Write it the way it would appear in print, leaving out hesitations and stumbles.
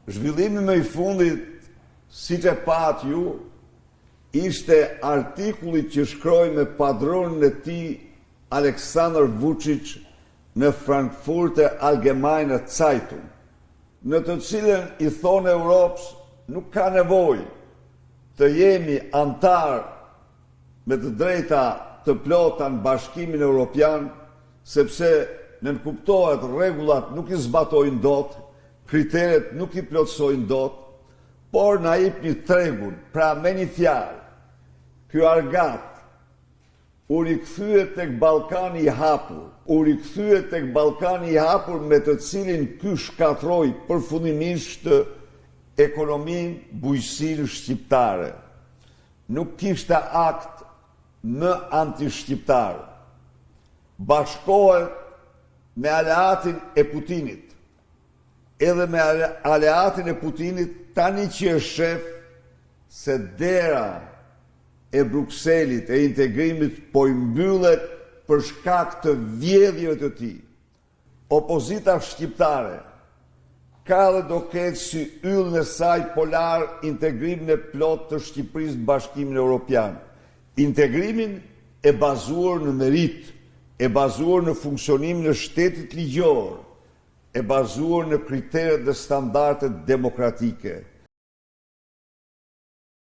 Zhvillimi më i fundit, siç e pat ju, ishte artikulli që shkroi me padronin e tij Aleksandar Vučić në Frankfurter Allgemeine Zeitung, në të cilën i thonë Europës nuk ka nevojë të jemi antar me të drejta të plota në Bashkimin Evropian, sepse nënkuptohet rregullat nuk i zbatojnë dot, kriteret nuk i plotësojnë dot, por na jepni tregun, pra me një fjalë, ky argat u rikthyet tek Ballkani i hapur, me të cilin ky shkatroi përfundimisht ekonominë, bujqësinë shqiptare. Nuk kishte akt më antishqiptar. Bashkohet me aleatin e Putinit. Edhe me aleatin e Putinit, tani që është shef, se dera e Brukselit, e integrimit, po i mbyllet për shkak të vjedhjeve të tij. Opozita shqiptare ka dhe do ketë si yllën e saj polar integrimin e plot të Shqipërisë në Bashkimin Evropian. Integrimin e bazuar në merit, e bazuar në funksionimin e shtetit ligjor, e bazuar në kriteret dhe standardet demokratike.